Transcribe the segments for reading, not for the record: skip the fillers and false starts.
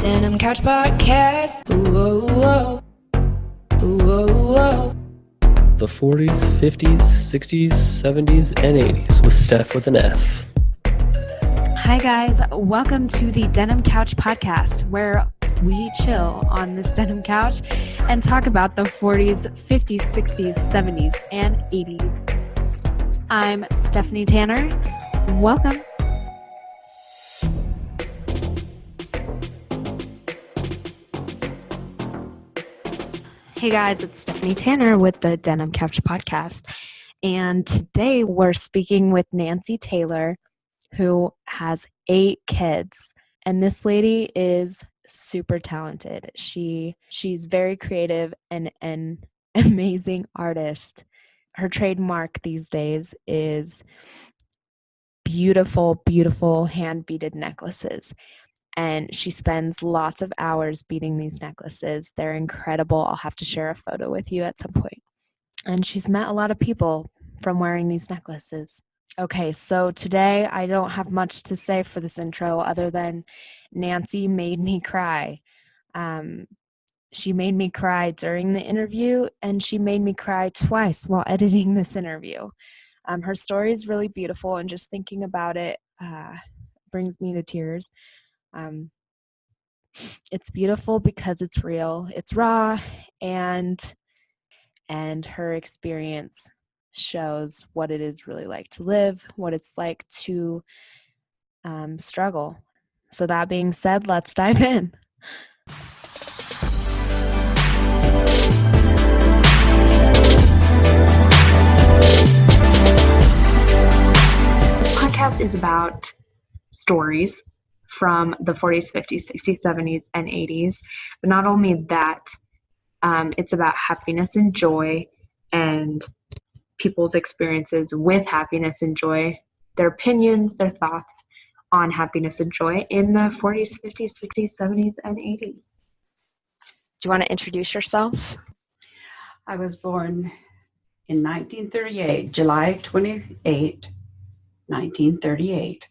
Denim Couch Podcast. Ooh, whoa, ooh, whoa. The 40s, 50s, 60s, 70s, and 80s with Steph with an F. Hi guys, welcome to the Denim Couch Podcast, where we chill on this denim couch and talk about the 40s, 50s, 60s, 70s, and 80s. I'm Stephanie Tanner. Welcome. Hey guys, it's Stephanie Tanner with the Denim Couch Podcast. And today we're speaking with Nancy Taylor, who has 8 kids. And this lady is super talented. She's very creative and an amazing artist. Her trademark these days is beautiful, beautiful hand-beaded necklaces. And she spends lots of hours beading these necklaces. They're incredible. I'll have to share a photo with you at some point. And she's met a lot of people from wearing these necklaces. Okay, so today I don't have much to say for this intro other than Nancy made me cry. She made me cry during the interview, and she made me cry twice while editing this interview. Her story is really beautiful, and just thinking about it brings me to tears. It's beautiful because it's real, it's raw, and her experience shows what it is really like to live, what it's like to struggle. So that being said, let's dive in. This podcast is about stories from the 40s, 50s, 60s, 70s, and 80s. But not only that, it's about happiness and joy and people's experiences with happiness and joy, their opinions, their thoughts on happiness and joy in the 40s, 50s, 60s, 70s, and 80s. Do you want to introduce yourself? I was born in 1938, July 28, 1938.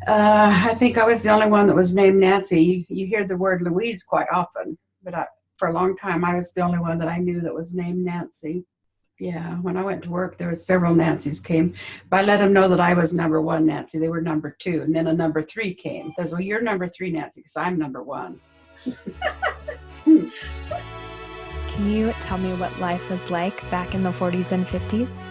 I think I was the only one that was named Nancy. You hear the word Louise quite often, but for a long time I was the only one that I knew that was named Nancy. Yeah, when I went to work, there were several Nancys came, but I let them know that I was number 1 Nancy. They were number 2, and then a number 3 came. Says, well, you're number 3 Nancy, because I'm number 1. Can you tell me what life was like back in the 40s and 50s?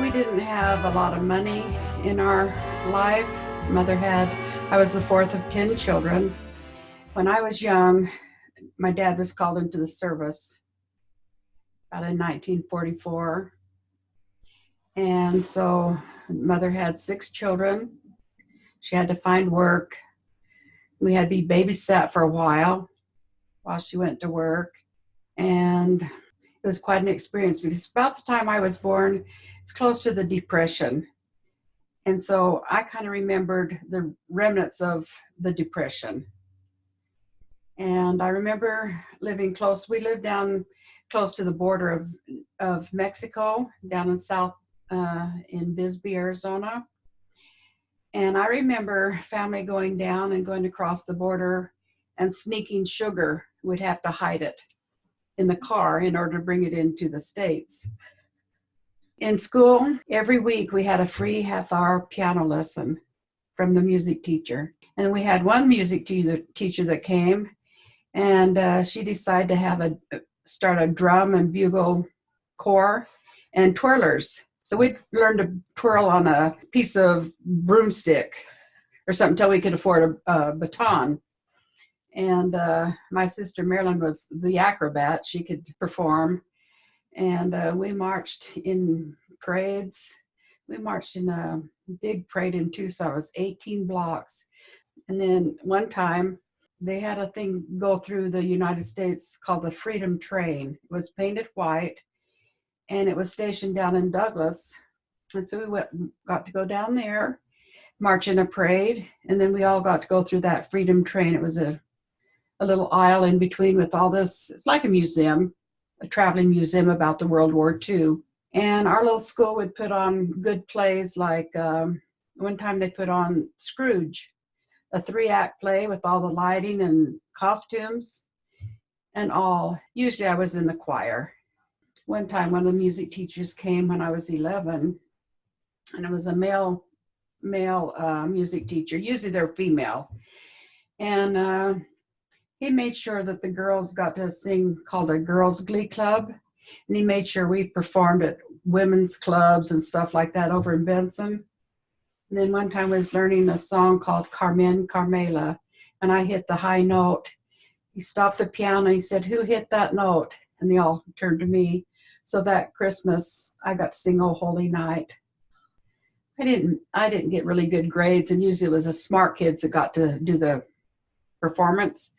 We didn't have a lot of money in our life. I was the 4th of 10 children. When I was young, my dad was called into the service about in 1944. And so mother had 6 children. She had to find work. We had to be babysat for a while she went to work. And it was quite an experience because about the time I was born, it's close to the Depression. And so I kind of remembered the remnants of the Depression. And I remember we lived down close to the border of Mexico, down in in Bisbee, Arizona. And I remember family going down and going across the border and sneaking sugar. We'd have to hide it in the car in order to bring it into the States. In school, every week we had a free half-hour piano lesson from the music teacher. And we had one music teacher that came, and she decided to start a drum and bugle corps and twirlers. So we'd learn to twirl on a piece of broomstick or something until we could afford a baton. And my sister Marilyn was the acrobat. She could perform. And we marched in parades. We marched in a big parade in Tucson. It was 18 blocks. And then one time they had a thing go through the United States called the Freedom Train. It was painted white, and it was stationed down in Douglas. And so we got to go down there, march in a parade, and then we all got to go through that Freedom Train. It was a little aisle in between with all this. It's like a museum, a traveling museum about the World War II. And our little school would put on good plays like one time they put on Scrooge. a 3-act play with all the lighting and costumes and all. Usually I was in the choir. One time one of the music teachers came when I was 11, and it was a male music teacher. Usually they're female. And he made sure that the girls got to sing, called a girls glee club. And he made sure we performed at women's clubs and stuff like that over in Benson. And then one time I was learning a song called Carmen Carmela, and I hit the high note. He stopped the piano. He said, "Who hit that note?" And they all turned to me. So that Christmas, I got to sing "Oh Holy Night." I didn't get really good grades, and usually it was the smart kids that got to do the performance.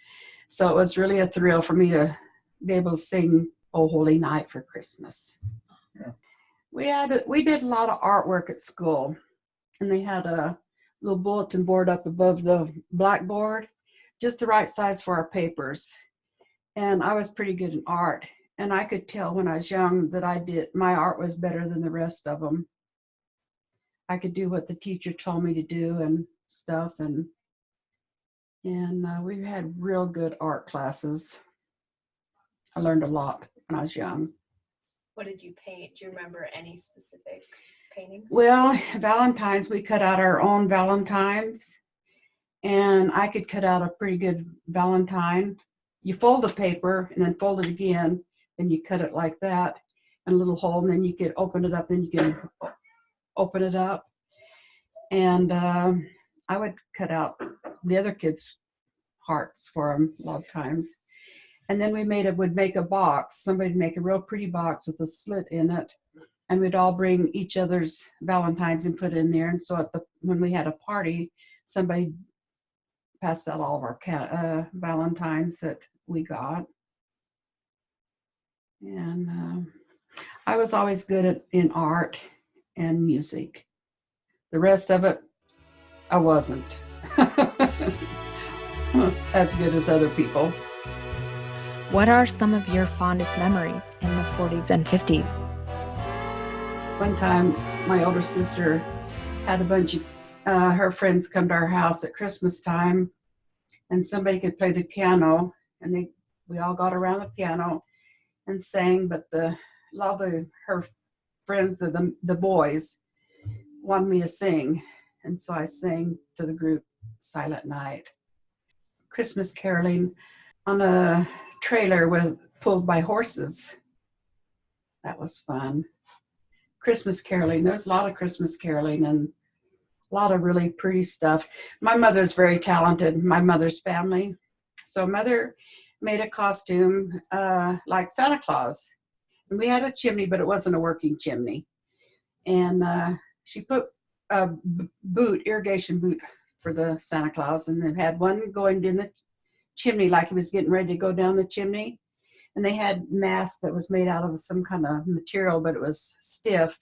So it was really a thrill for me to be able to sing "Oh Holy Night" for Christmas. Yeah. We did a lot of artwork at school, and they had a little bulletin board up above the blackboard, just the right size for our papers. And I was pretty good in art, and I could tell when I was young that my art was better than the rest of them. I could do what the teacher told me to do and stuff, and we had real good art classes. I learned a lot when I was young. What did you paint? Do you remember any specific paintings? Well, Valentine's, we cut out our own Valentines, and I could cut out a pretty good Valentine. You fold the paper and then fold it again, then you cut it like that, and a little hole, and then you could open it up, then you can open it up. And I would cut out the other kids' hearts for them a lot of times. And then would make a box. Somebody would make a real pretty box with a slit in it, and we'd all bring each other's Valentines and put it in there. And so when we had a party, somebody passed out all of our Valentines that we got. And I was always good in art and music. The rest of it, I wasn't as good as other people. What are some of your fondest memories in the 40s and 50s? One time, my older sister had a bunch of her friends come to our house at Christmas time, and somebody could play the piano, and we all got around the piano and sang, but a lot of her friends, the boys, wanted me to sing, and so I sang to the group Silent Night. Christmas caroling on a trailer pulled by horses. That was fun. Christmas caroling, there's a lot of Christmas caroling and a lot of really pretty stuff. My mother's very talented, my mother's family. So Mother made a costume like Santa Claus. And we had a chimney, but it wasn't a working chimney. And she put a irrigation boot for the Santa Claus, and then had one going in the chimney like he was getting ready to go down the chimney. And they had masks that was made out of some kind of material, but it was stiff.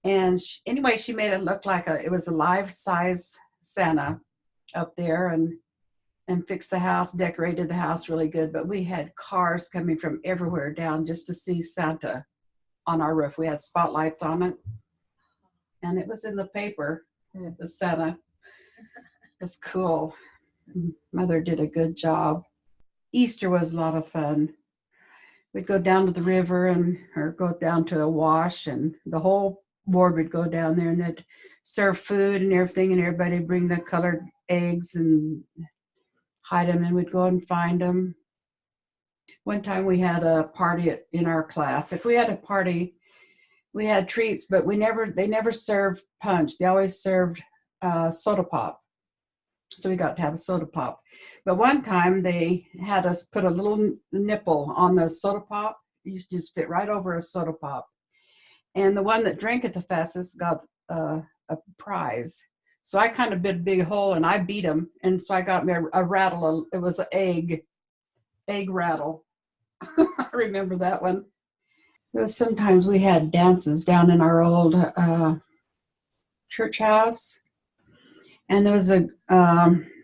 And anyway, she made it look like it was a life-size Santa up there, and fixed the house, decorated the house really good. But we had cars coming from everywhere down just to see Santa on our roof. We had spotlights on it, and it was in the paper, the Santa. It's cool. Mother did a good job. Easter was a lot of fun. We'd go down to the river or go down to a wash, and the whole board would go down there, and they'd serve food and everything, and everybody would bring the colored eggs and hide them, and we'd go and find them. One time we had a party in our class. If we had a party, we had treats, but they never served punch. They always served soda pop. So we got to have a soda pop. But one time they had us put a little nipple on the soda pop. It used to just fit right over a soda pop. And the one that drank it the fastest got a prize. So I kind of bit a big hole, and I beat him. And so I got me a rattle. It was an egg rattle. I remember that one. Sometimes we had dances down in our old church house. And there was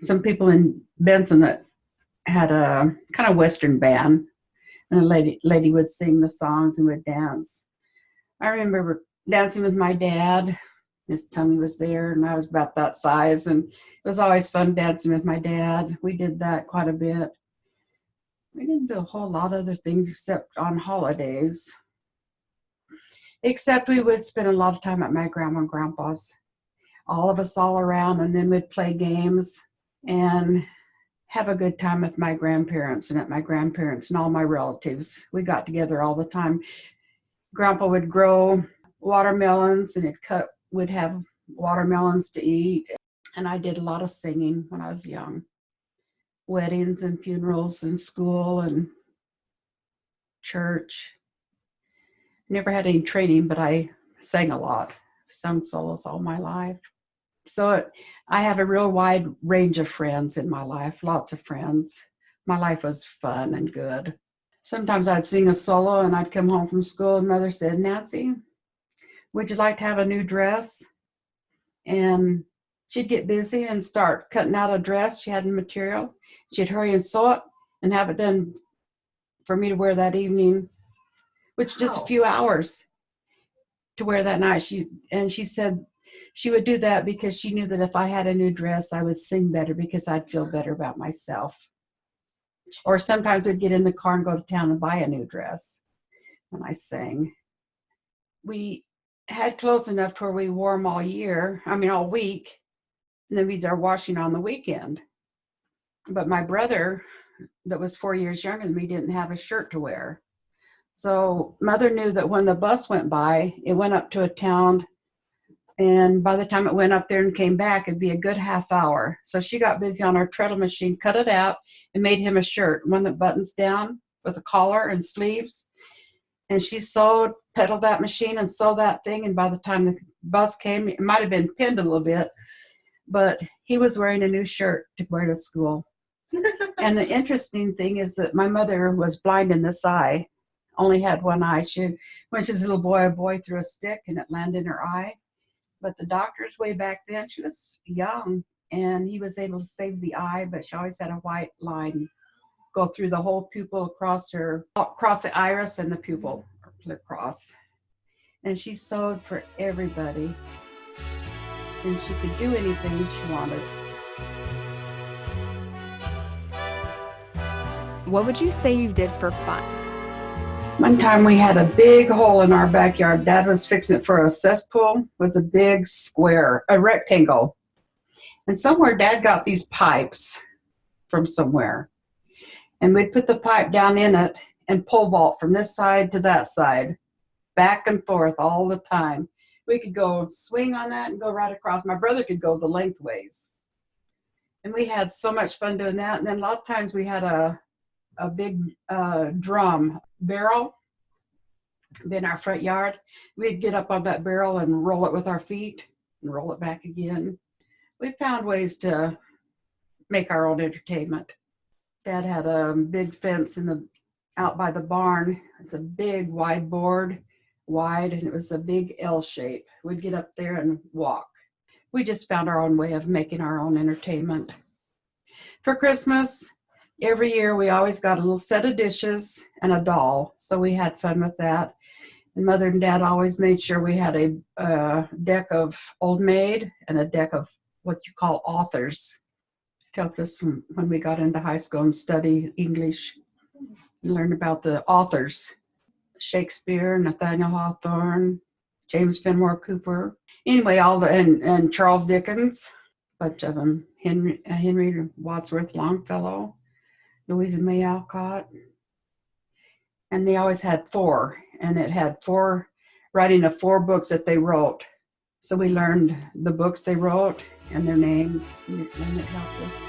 some people in Benson that had a kind of Western band. And a lady would sing the songs and would dance. I remember dancing with my dad His tummy was there, and I was about that size, and it was always fun dancing with my dad. We did that quite a bit. We didn't do a whole lot of other things except on holidays. Except we would spend a lot of time at my grandma and grandpa's, all of us all around, and then we'd play games and have a good time with my grandparents and at my grandparents and all my relatives. We got together all the time. Grandpa would grow watermelons, and we'd have watermelons to eat. And I did a lot of singing when I was young. Weddings and funerals and school and church. Never had any training, but I sang a lot. Sung solos all my life. So I have a real wide range of friends in my life, lots of friends. My life was fun and good. Sometimes I'd sing a solo and I'd come home from school and Mother said, "Nancy, would you like to have a new dress?" And she'd get busy and start cutting out a dress. She had the material. She'd hurry and sew it and have it done for me to wear that evening, which just a few hours to wear that night. She said she would do that because she knew that if I had a new dress, I would sing better because I'd feel better about myself. Or sometimes we'd get in the car and go to town and buy a new dress when I sang. We had clothes enough to where we wore them all week, and then we'd do our washing on the weekend. But my brother, that was 4 years younger than me, didn't have a shirt to wear. So Mother knew that when the bus went by, it went up to a town, and by the time it went up there and came back, it'd be a good half hour. So she got busy on her treadle machine, cut it out, and made him a shirt, one that buttons down with a collar and sleeves. And she pedaled that machine and sewed that thing, and by the time the bus came, it might have been pinned a little bit, but he was wearing a new shirt to wear to school. And the interesting thing is that my mother was blind in this eye, only had one eye. When she was a little boy, a boy threw a stick and it landed in her eye. But the doctors way back then, she was young, and he was able to save the eye, but she always had a white line go through the whole pupil across the iris and the pupil across. And she sewed for everybody, and she could do anything she wanted. What would you say you did for fun? One time we had a big hole in our backyard. Dad was fixing it for a cesspool. It was a big square, a rectangle. And somewhere Dad got these pipes from somewhere. And we'd put the pipe down in it and pole vault from this side to that side, back and forth all the time. We could go swing on that and go right across. My brother could go the lengthways. And we had so much fun doing that. And then a lot of times we had a big drum barrel in our front yard. We'd get up on that barrel and roll it with our feet and roll it back again. We found ways to make our own entertainment. Dad had a big fence out by the barn. It's a big wide board, and it was a big L shape. We'd get up there and walk. We just found our own way of making our own entertainment. For Christmas, every year we always got a little set of dishes and a doll, so we had fun with that. And Mother and Dad always made sure we had a deck of Old Maid and a deck of what you call authors. It helped us when we got into high school and study English. You learn about the authors: Shakespeare, Nathaniel Hawthorne, James Fenimore Cooper. Anyway, and Charles Dickens, a bunch of them. Henry Wadsworth Longfellow, Louisa May Alcott. And they always had four, and it had writing of 4 books that they wrote. So we learned the books they wrote and their names, and it helped us stay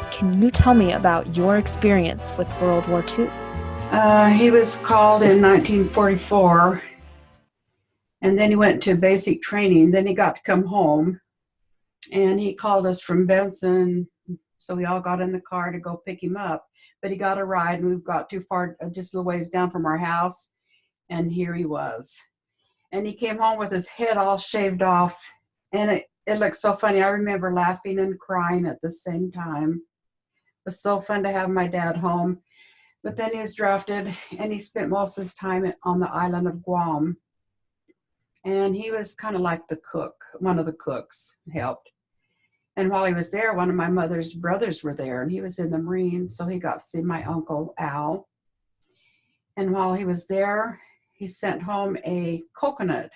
on. Can you tell me about your experience with World War II? He was called in 1944, and then he went to basic training. Then he got to come home, and he called us from Benson, so we all got in the car to go pick him up. But he got a ride, and we got too far, just a little ways down from our house, and here he was. And he came home with his head all shaved off, and it looked so funny. I remember laughing and crying at the same time. It was so fun to have my dad home. But then he was drafted, and he spent most of his time on the island of Guam. And he was kind of like the cook, one of the cooks, helped. And while he was there, one of my mother's brothers were there, and he was in the Marines, so he got to see my Uncle Al. And while he was there, he sent home a coconut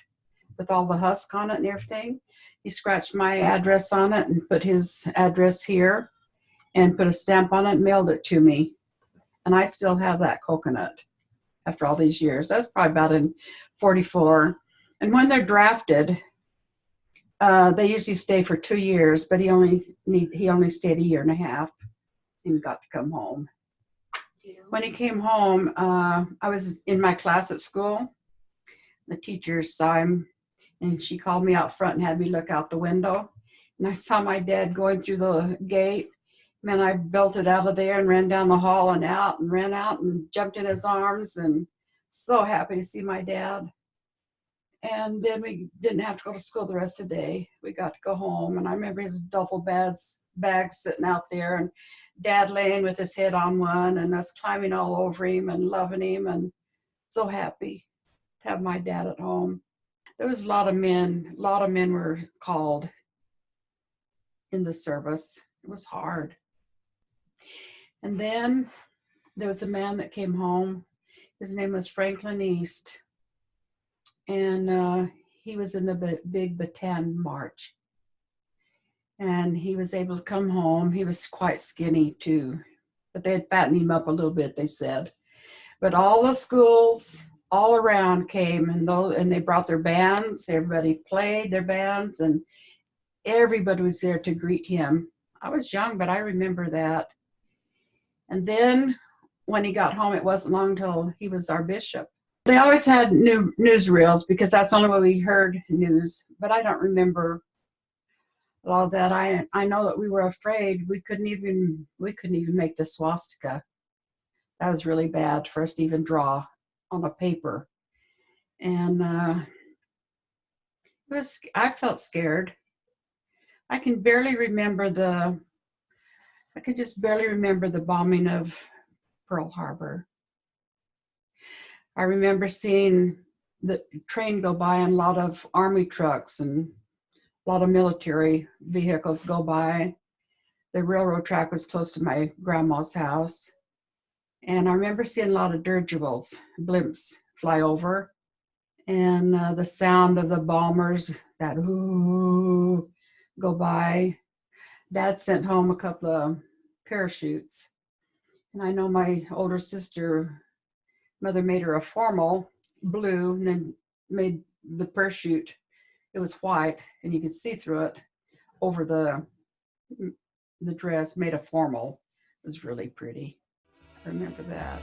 with all the husk on it and everything. He scratched my address on it and put his address here and put a stamp on it and mailed it to me. And I still have that coconut after all these years. That's probably about in 44. And when they're drafted, they usually stay for 2 years, but he only stayed a year and a half and got to come home. When he came home, I was in my class at school. The teacher saw him, and she called me out front and had me look out the window. And I saw my dad going through the gate. And then I belted out of there and ran down the hall and ran out and jumped in his arms, and so happy to see my dad. And then we didn't have to go to school the rest of the day. We got to go home, and I remember his duffel bags sitting out there, and Dad laying with his head on one, and us climbing all over him and loving him, and so happy to have my dad at home. There was a lot of men were called in the service. It was hard. And then there was a man that came home. His name was Franklin East. And he was in the big Bataan March. And he was able to come home. He was quite skinny too, but they had fattened him up a little bit, they said. But all the schools all around came, and they brought their bands. Everybody played their bands, and everybody was there to greet him. I was young, but I remember that. And then when he got home, it wasn't long till he was our bishop. They always had newsreels because that's the only way we heard news, but I don't remember a lot of that. I know that we were afraid. We couldn't even make the swastika. That was really bad for us to even draw on a paper. And I felt scared. I can just barely remember the bombing of Pearl Harbor. I remember seeing the train go by and a lot of army trucks and a lot of military vehicles go by. The railroad track was close to my grandma's house. And I remember seeing a lot of dirigibles, blimps, fly over. And the sound of the bombers, that ooh, go by. Dad sent home a couple of parachutes. And I know my older sister, Mother made her a formal blue and then made the parachute. It was white and you could see through it over the dress, made a formal. It was really pretty. I remember that.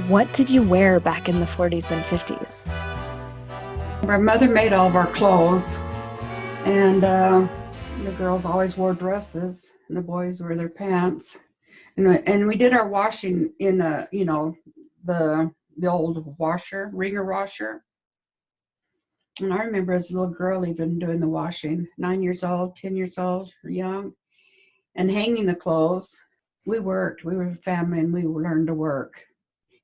What did you wear back in the 40s and 50s? My mother made all of our clothes, and the girls always wore dresses and the boys wore their pants. And we did our washing in the old washer, wringer washer. And I remember as a little girl even doing the washing, 9 years old, 10 years old, young, and hanging the clothes. We worked. We were a family, and we learned to work.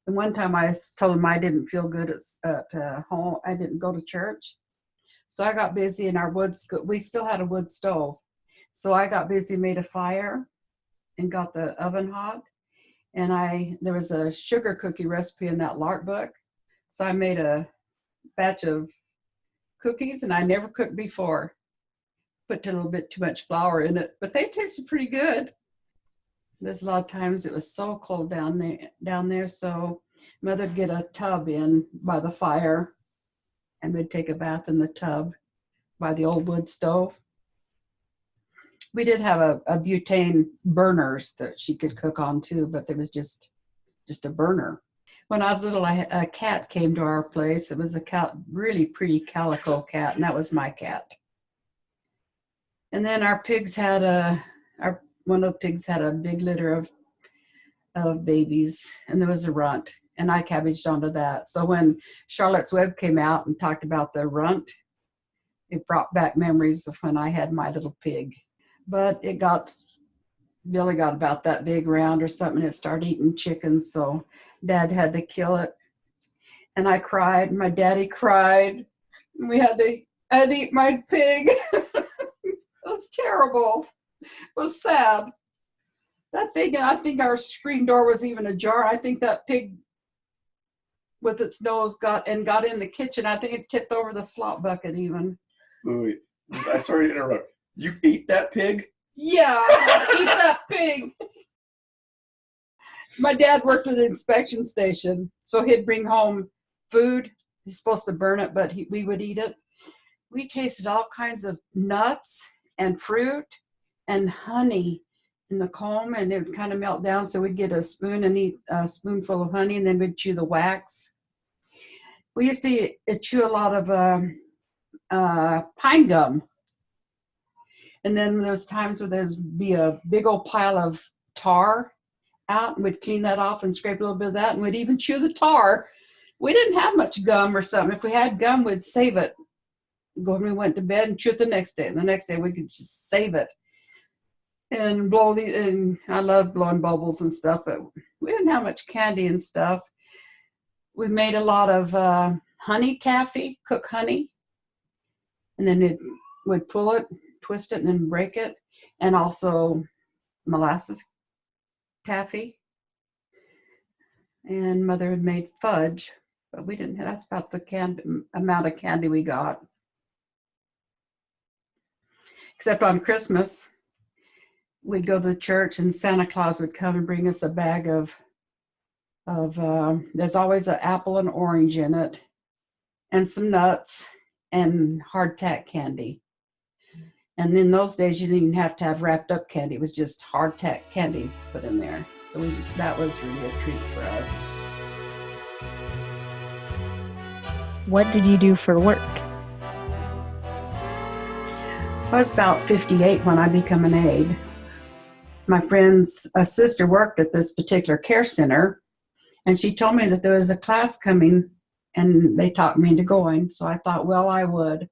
And one time I told them I didn't feel good at home. I didn't go to church. So I got busy in our we still had a wood stove. So I got busy, made a fire, and got the oven hot. And there was a sugar cookie recipe in that Lark book. So I made a batch of cookies, and I never cooked before. Put a little bit too much flour in it, but they tasted pretty good. There's a lot of times it was so cold down there, so Mother'd get a tub in by the fire, and we'd take a bath in the tub by the old wood stove. We did have a butane burners that she could cook on too, but there was just a burner. When I was little, a cat came to our place. It was a really pretty calico cat, and that was my cat. And then our pigs had one of the pigs had a big litter of babies, and there was a runt, and I cabbaged onto that. So when Charlotte's Web came out and talked about the runt, it brought back memories of when I had my little pig. But it got Billy got about that big round or something. It started eating chickens, so Dad had to kill it. And I cried. My daddy cried. I had to eat my pig. It was terrible. It was sad. That pig, I think our screen door was even ajar. I think that pig with its nose got in the kitchen. I think it tipped over the slop bucket even. Wait. I sorry to interrupt. You ate that pig? Yeah, eat that pig. My dad worked at an inspection station, so he'd bring home food. He's supposed to burn it, but we would eat it. We tasted all kinds of nuts and fruit and honey in the comb, and it would kind of melt down. So we'd get a spoon and eat a spoonful of honey, and then we'd chew the wax. We used to chew a lot of pine gum. And then there's times where there'd be a big old pile of tar out, and we'd clean that off and scrape a little bit of that, and we'd even chew the tar. We didn't have much gum or something. If we had gum, we'd save it. Go when we went to bed and chew it the next day. And the next day we could just save it and and I love blowing bubbles and stuff, but we didn't have much candy and stuff. We made a lot of honey taffy, cook honey, and then we'd pull it, twist it, and then break it, and also molasses taffy. And Mother had made fudge, but we didn't. That's about the amount of candy we got. Except on Christmas, we'd go to the church, and Santa Claus would come and bring us a bag of there's always an apple and orange in it, and some nuts, and hardtack candy. And in those days, you didn't even have to have wrapped up candy. It was just hardtack candy put in there. So that was really a treat for us. What did you do for work? I was about 58 when I became an aide. My friend's sister worked at this particular care center, and she told me that there was a class coming, and they talked me into going. So I thought, well, I would.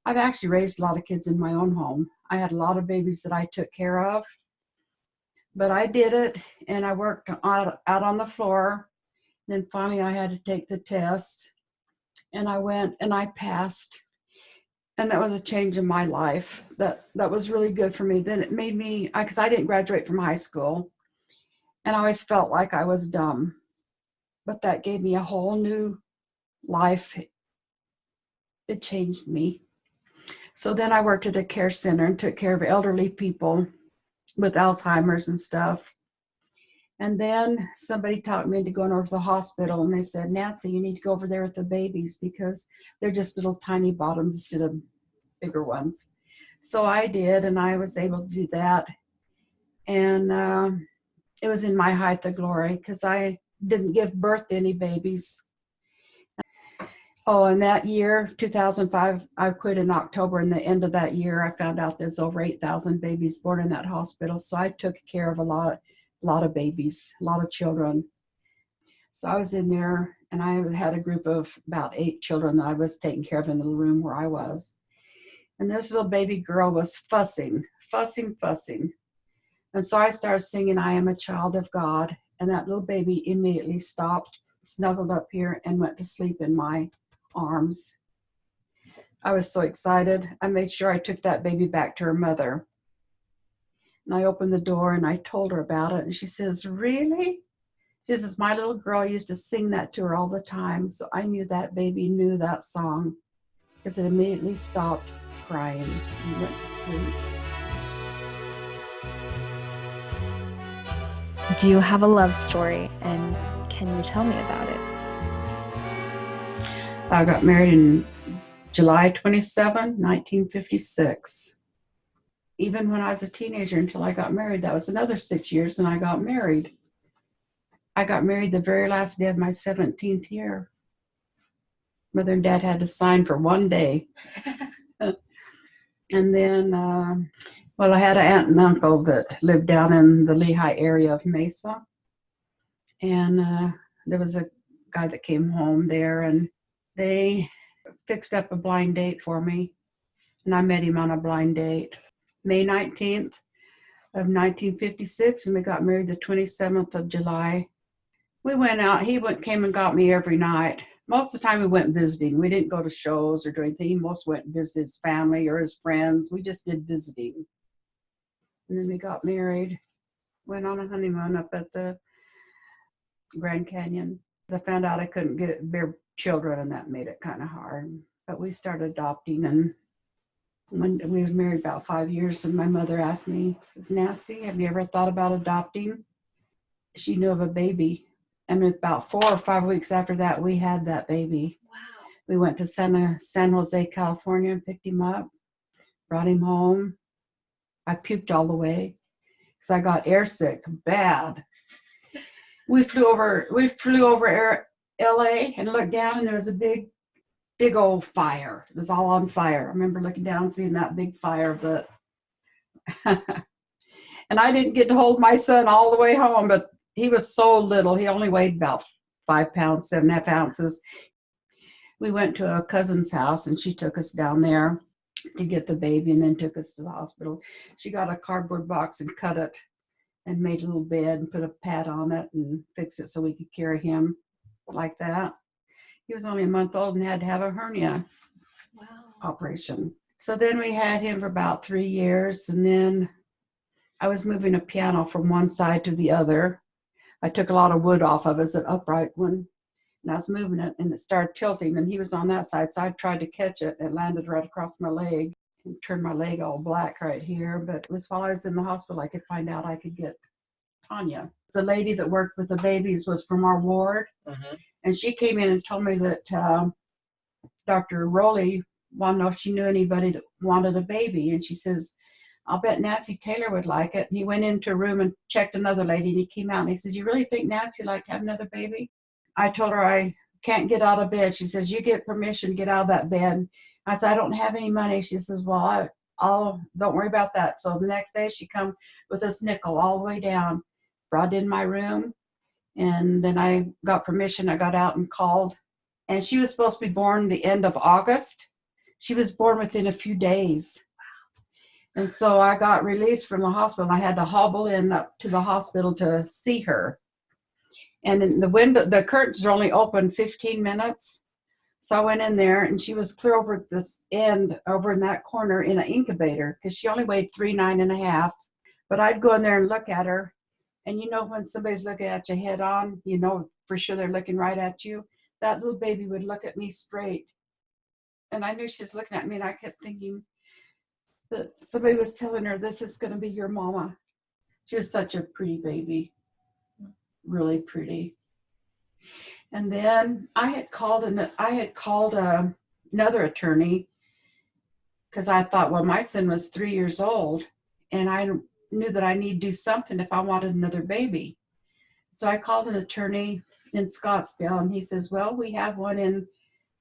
I've actually raised a lot of kids in my own home. I had a lot of babies that I took care of, but I did it, and I worked out on the floor. Then finally I had to take the test, and I went and I passed, and that was a change in my life. That was really good for me. Then it made me, because I didn't graduate from high school, and I always felt like I was dumb, but that gave me a whole new life. It changed me. So then I worked at a care center and took care of elderly people with Alzheimer's and stuff. And then somebody talked me into going over to the hospital, and they said, Nancy, you need to go over there with the babies because they're just little tiny bottoms instead of bigger ones. So I did, and I was able to do that. And it was in my height of glory because I didn't give birth to any babies. Oh, and that year, 2005, I quit in October. And the end of that year, I found out there's over 8,000 babies born in that hospital. So I took care of a lot of babies, a lot of children. So I was in there, and I had a group of about 8 children that I was taking care of in the room where I was. And this little baby girl was fussing. And so I started singing, I Am a Child of God. And that little baby immediately stopped, snuggled up here, and went to sleep in my arms. I was so excited. I made sure I took that baby back to her mother. And I opened the door and I told her about it. And she says, really? She says, my little girl used to sing that to her all the time. So I knew that baby knew that song because it immediately stopped crying and went to sleep. Do you have a love story, and can you tell me about it? I got married in July 27, 1956. Even when I was a teenager until I got married, that was another 6 years, and I got married. I got married the very last day of my 17th year. Mother and Dad had to sign for one day. And then, I had an aunt and uncle that lived down in the Lehigh area of Mesa. And there was a guy that came home there, and they fixed up a blind date for me. And I met him on a blind date. May 19th of 1956, and we got married the 27th of July. We went out. Came and got me every night. Most of the time we went visiting. We didn't go to shows or do anything. He most went and visited his family or his friends. We just did visiting. And then we got married. Went on a honeymoon up at the Grand Canyon. I found out I couldn't bear children, and that made it kind of hard. But we started adopting, and when we were married about 5 years, and my mother asked me, says, Nancy, have you ever thought about adopting? She knew of a baby. And about 4 or 5 weeks after that, we had that baby. Wow. We went to San Jose, California, and picked him up, brought him home. I puked all the way because I got airsick bad. We flew over LA and looked down, and there was a big old fire. It was all on fire. I remember looking down and seeing that big fire, but and I didn't get to hold my son all the way home, but he was so little. He only weighed about 5 pounds, 7.5 ounces. We went to a cousin's house, and she took us down there to get the baby, and then took us to the hospital. She got a cardboard box and cut it and made a little bed and put a pad on it and fixed it so we could carry him like that. He was only a month old and had to have a hernia operation. So then we had him for about 3 years, and then I was moving a piano from one side to the other. I took a lot of wood off of it, it's an upright one, and I was moving it, and it started tilting, and he was on that side, so I tried to catch it, and it landed right across my leg and turned my leg all black right here. But it was while I was in the hospital I could find out I could get Tanya. The lady that worked with the babies was from our ward, and she came in and told me that Dr. Rowley wanted to know if she knew anybody that wanted a baby, and she says, I'll bet Nancy Taylor would like it. And he went into a room and checked another lady, and he came out and he says, you really think Nancy would like to have another baby? I told her I can't get out of bed. She says, you get permission to get out of that bed. I said, I don't have any money. She says, well, I'll don't worry about that. So the next day she come with this nickel all the way down, brought it in my room, and then I got permission. I got out and called, and she was supposed to be born the end of August. She was born within a few days. And so I got released from the hospital. I had to hobble in up to the hospital to see her. And then the curtains were only open 15 minutes. So I went in there, and she was clear over at this end, over in that corner in an incubator, because she only weighed 3.9 But I'd go in there and look at her. And you know, when somebody's looking at you head on, you know for sure they're looking right at you. That little baby would look at me straight. And I knew she was looking at me, and I kept thinking that somebody was telling her, this is going to be your mama. She was such a pretty baby, really pretty. And then I had called another attorney, because I thought, well, my son was 3 years old, and I knew that I need to do something if I wanted another baby. So I called an attorney in Scottsdale, and he says, well, we have one in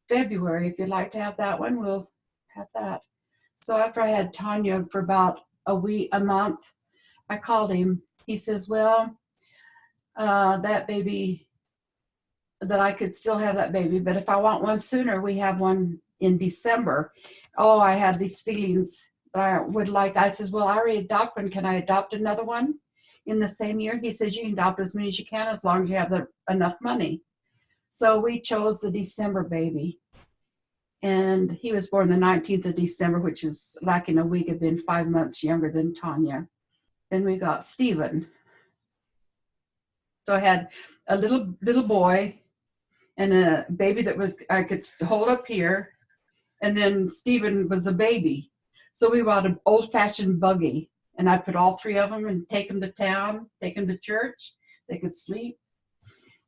February. If you'd like to have that one, we'll have that. So after I had Tanya for about a month, I called him. He says, well, that baby, that I could still have that baby, but if I want one sooner, we have one in December. Oh, I had these feelings that I would like. I says, well, I already adopted one. Can I adopt another one in the same year? He says, you can adopt as many as you can as long as you have enough money. So we chose the December baby. And he was born the 19th of December, which is lacking a week, had been 5 months younger than Tanya. Then we got Stephen. So I had a little boy and a baby that I could hold up here. And then Stephen was a baby. So we bought an old-fashioned buggy, and I put all 3 of them and take them to town, take them to church. They could sleep.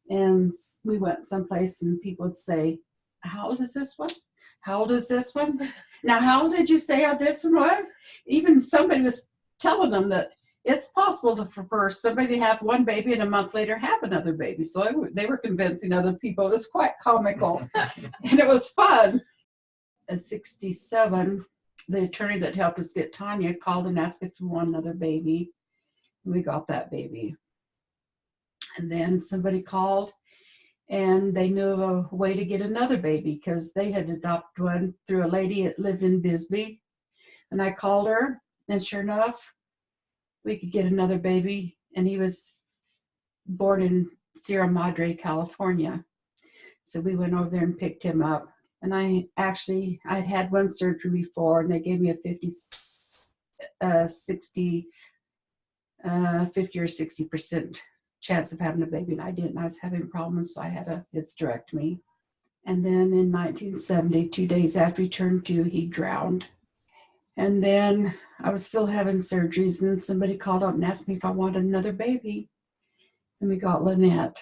And we went someplace, and people would say, how old is this one? How old is this one? Now, how old did you say how this one was? Even somebody was telling them that it's possible for somebody to have one baby and a month later have another baby. So they were convincing other people. It was quite comical, and it was fun. At 67, the attorney that helped us get Tanya called and asked if we want another baby. And we got that baby. And then somebody called, and they knew of a way to get another baby because they had adopted one through a lady that lived in Bisbee. And I called her, and sure enough, we could get another baby, and he was born in Sierra Madre, California. So we went over there and picked him up. And I'd had one surgery before, and they gave me a 50 or 60% chance of having a baby, and I didn't. I was having problems, so I had a hysterectomy. And then in 1970, 2 days after he turned 2, he drowned. And then I was still having surgeries, and somebody called up and asked me if I wanted another baby. And we got Lynette.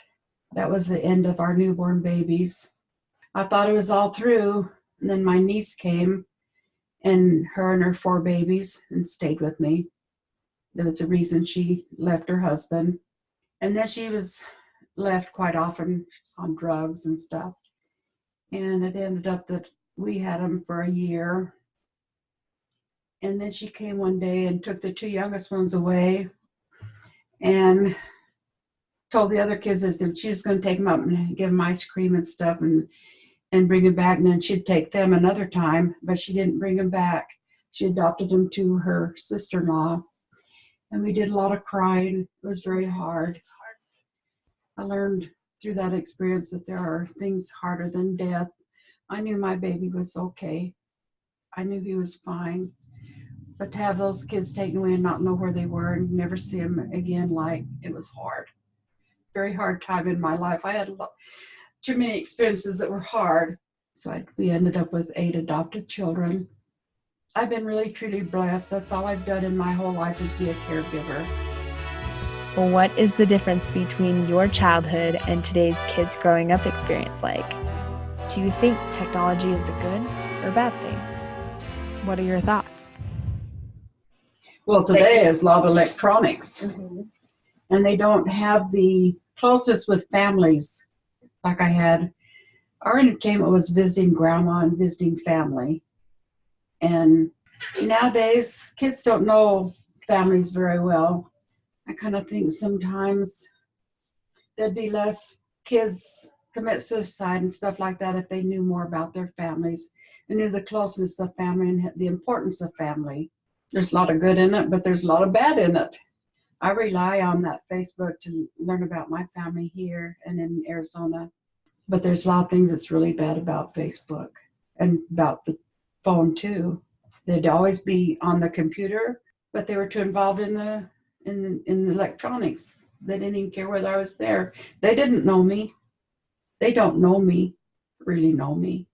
That was the end of our newborn babies. I thought it was all through, and then my niece came, and her 4 babies, and stayed with me. There was a reason she left her husband. And then she was left quite often. She was on drugs and stuff. And it ended up that we had them for a year. And then she came one day and took the 2 youngest ones away and told the other kids that she was going to take them up and give them ice cream and stuff and bring them back. And then she'd take them another time, but she didn't bring them back. She adopted them to her sister-in-law. And we did a lot of crying. It was very hard. I learned through that experience that there are things harder than death. I knew my baby was okay. I knew he was fine. But to have those kids taken away and not know where they were and never see them again, it was hard. Very hard time in my life. I had too many experiences that were hard. So we ended up with 8 adopted children. I've been really, truly blessed. That's all I've done in my whole life is be a caregiver. What is the difference between your childhood and today's kids' growing up experience like? Do you think technology is a good or bad thing? What are your thoughts? Well, today is a lot of electronics. Mm-hmm. And they don't have the closeness with families like I had. Our entertainment was visiting grandma and visiting family. And nowadays, kids don't know families very well. I kind of think sometimes there'd be less kids commit suicide and stuff like that if they knew more about their families and knew the closeness of family and the importance of family. There's a lot of good in it, but there's a lot of bad in it. I rely on that Facebook to learn about my family here and in Arizona. But there's a lot of things that's really bad about Facebook and about the phone too. They'd always be on the computer, but they were too involved in the electronics. They didn't even care whether I was there. They didn't know me. They don't know me, really know me.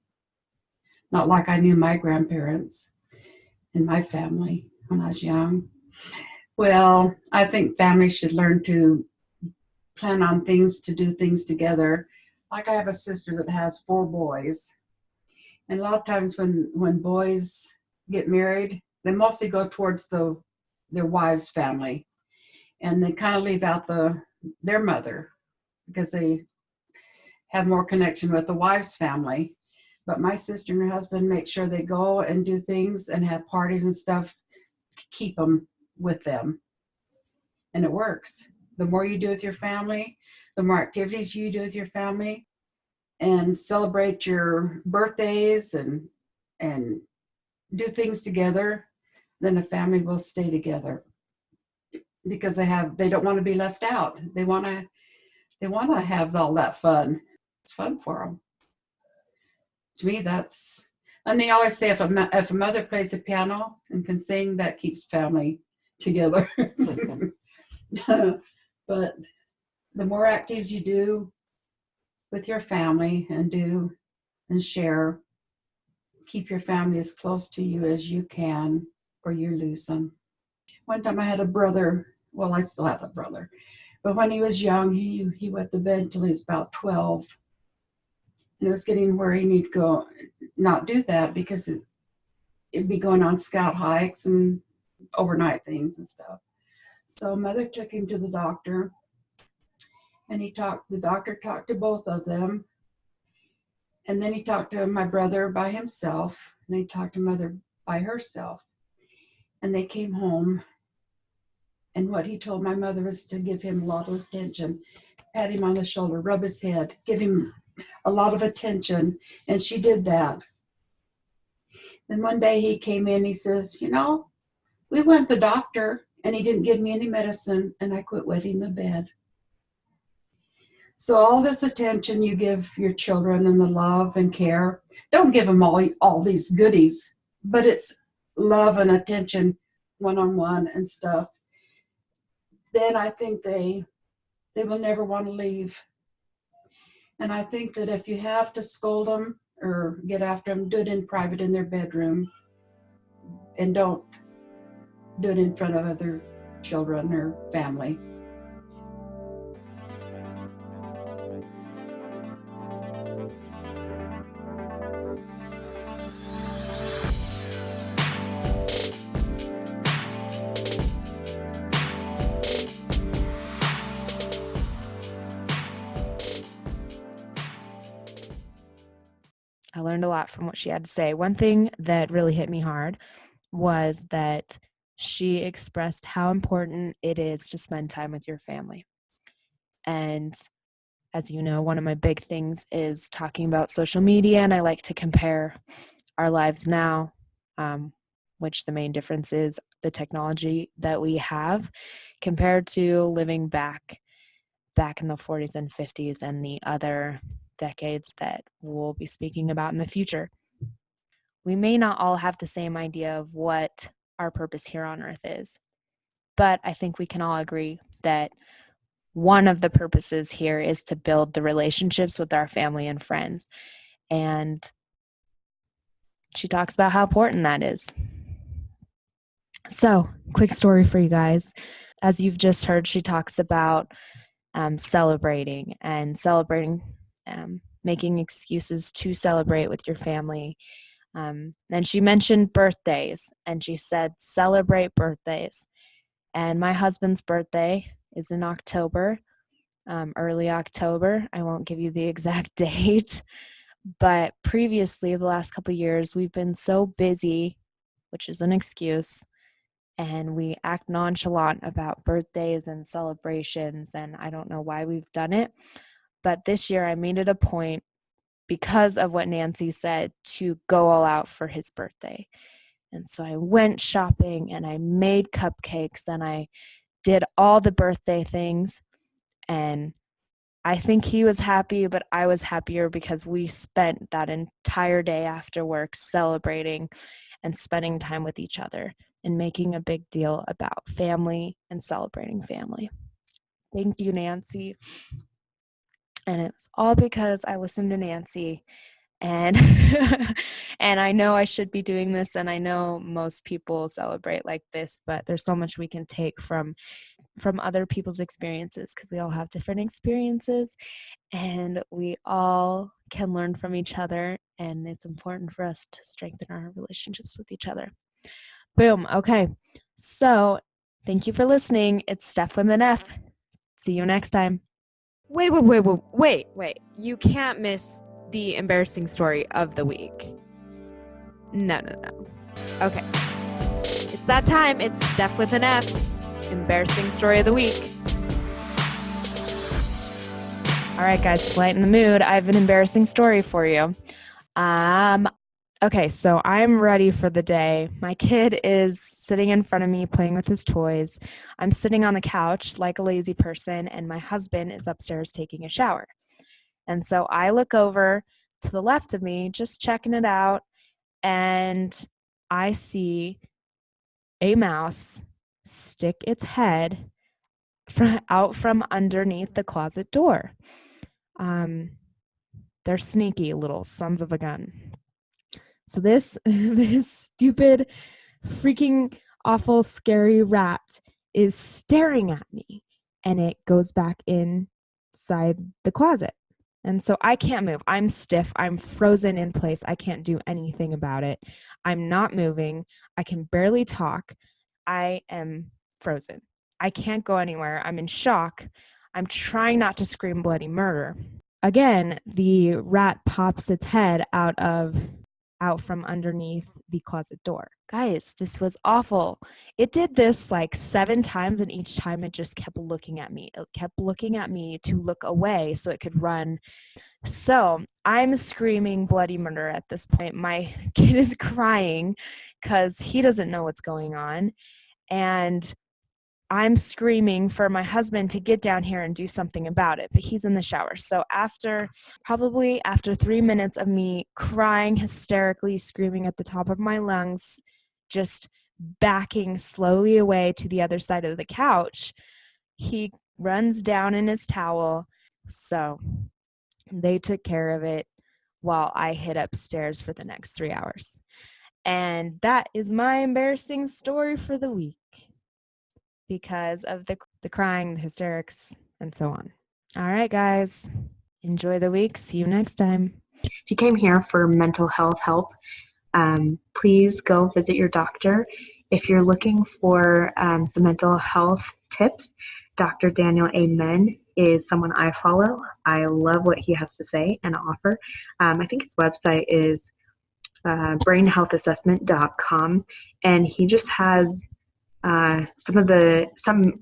Not like I knew my grandparents and my family when I was young. Well, I think families should learn to plan on things, to do things together. Like I have a sister that has 4 boys. And a lot of times when boys get married, they mostly go towards their wives' family. And they kind of leave out their mother because they have more connection with the wife's family. But my sister and her husband make sure they go and do things and have parties and stuff to keep them with them. And it works. The more you do with your family, the more activities you do with your family, and celebrate your birthdays and do things together, then the family will stay together because they don't want to be left out. They want to have all that fun. It's fun for them. To me, and they always say if a mother plays the piano and can sing, that keeps family together. But the more activities you do with your family and share, keep your family as close to you as you can, or you lose them. One time I had a brother, well, I still have a brother, but when he was young, he wet the bed till he was about 12. And it was getting where he needed to go, not do that because it'd be going on scout hikes and overnight things and stuff. So mother took him to the doctor, and the doctor talked to both of them. And then he talked to my brother by himself, and he talked to mother by herself. And they came home, and what he told my mother was to give him a lot of attention, pat him on the shoulder, rub his head, give him a lot of attention, and she did that. Then one day he came in, he says, we went to the doctor, and he didn't give me any medicine, and I quit wetting the bed. So all this attention you give your children and the love and care, don't give them all these goodies, but it's love and attention one-on-one and stuff. Then I think they will never want to leave. And I think that if you have to scold them or get after them, do it in private in their bedroom, and don't do it in front of other children or family. I learned a lot from what she had to say. One thing that really hit me hard was that she expressed how important it is to spend time with your family. And as you know, one of my big things is talking about social media, and I like to compare our lives now, which the main difference is the technology that we have compared to living back in the 40s and 50s and the other decades that we'll be speaking about in the future. We may not all have the same idea of what our purpose here on earth is, but I think we can all agree that one of the purposes here is to build the relationships with our family and friends. And she talks about how important that is. So, quick story for you guys. As you've just heard, she talks about celebrating, making excuses to celebrate with your family. And she mentioned birthdays, and she said, celebrate birthdays. And my husband's birthday is in October, early October. I won't give you the exact date, but previously, the last couple of years, we've been so busy, which is an excuse, and we act nonchalant about birthdays and celebrations, and I don't know why we've done it. But this year, I made it a point, because of what Nancy said, to go all out for his birthday. And so I went shopping, and I made cupcakes, and I did all the birthday things. And I think he was happy, but I was happier because we spent that entire day after work celebrating and spending time with each other and making a big deal about family and celebrating family. Thank you, Nancy. And it was all because I listened to Nancy, and and I know I should be doing this, and I know most people celebrate like this, but there's so much we can take from other people's experiences, because we all have different experiences and we all can learn from each other, and it's important for us to strengthen our relationships with each other. Boom. Okay. So thank you for listening. It's Steph with an F. See you next time. Wait. You can't miss the embarrassing story of the week. No. Okay. It's that time. It's Steph with an F's embarrassing story of the week. All right, guys, to lighten the mood, I have an embarrassing story for you. Okay, so I'm ready for the day. My kid is sitting in front of me playing with his toys. I'm sitting on the couch like a lazy person, and my husband is upstairs taking a shower. And so I look over to the left of me, just checking it out, and I see a mouse stick its head out from underneath the closet door. They're sneaky little sons of a gun. So this stupid, freaking awful, scary rat is staring at me, and it goes back inside the closet. And so I can't move. I'm stiff. I'm frozen in place. I can't do anything about it. I'm not moving. I can barely talk. I am frozen. I can't go anywhere. I'm in shock. I'm trying not to scream bloody murder. Again, the rat pops its head out from underneath the closet door. Guys, this was awful. It did this like 7 times, and each time it just kept looking at me. It kept looking at me to look away so it could run. So I'm screaming bloody murder at this point. My kid is crying because he doesn't know what's going on. And I'm screaming for my husband to get down here and do something about it, but he's in the shower. So probably after 3 minutes of me crying hysterically, screaming at the top of my lungs, just backing slowly away to the other side of the couch, he runs down in his towel. So they took care of it while I hid upstairs for the next 3 hours. And that is my embarrassing story for the week because of the crying, the hysterics, and so on. All right, guys. Enjoy the week. See you next time. If you came here for mental health help, please go visit your doctor. If you're looking for some mental health tips, Dr. Daniel Amen is someone I follow. I love what he has to say and offer. I think his website is brainhealthassessment.com, and he just has some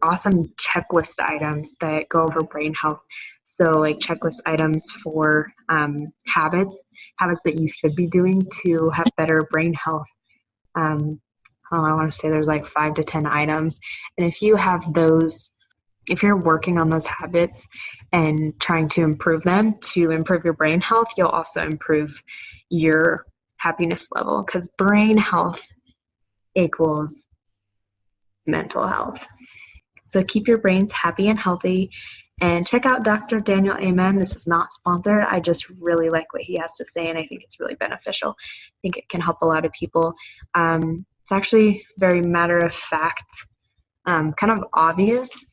awesome checklist items that go over brain health. So like checklist items for habits that you should be doing to have better brain health. I want to say there's like 5 to 10 items, and if you have those, if you're working on those habits and trying to improve them to improve your brain health, you'll also improve your happiness level, because brain health equals mental health. So keep your brains happy and healthy, and check out Dr. Daniel Amen. This is not sponsored. I just really like what he has to say, and I think it's really beneficial. I think it can help a lot of people. It's actually very matter of fact, kind of obvious,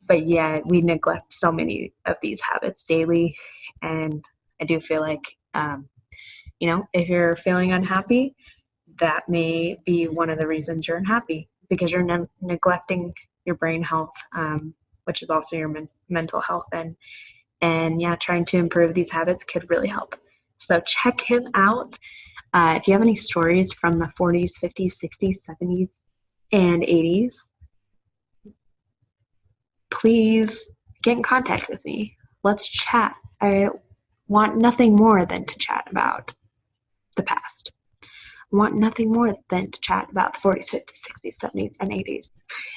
but yeah, we neglect so many of these habits daily, and I do feel like, if you're feeling unhappy, that may be one of the reasons you're unhappy, because you're neglecting your brain health, which is also your mental health, and yeah, trying to improve these habits could really help. So check him out. If you have any stories from the 40s, 50s, 60s, 70s, and 80s, please get in contact with me. Let's chat. I want nothing more than to chat about the past. I want nothing more than to chat about the 40s, 50s, 60s, 70s, and 80s.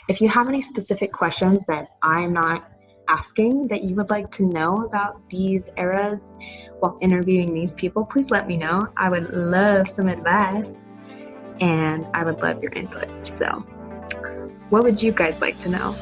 If you have any specific questions that I'm not asking that you would like to know about these eras while interviewing these people, please let me know. I would love some advice, and I would love your input. So, what would you guys like to know?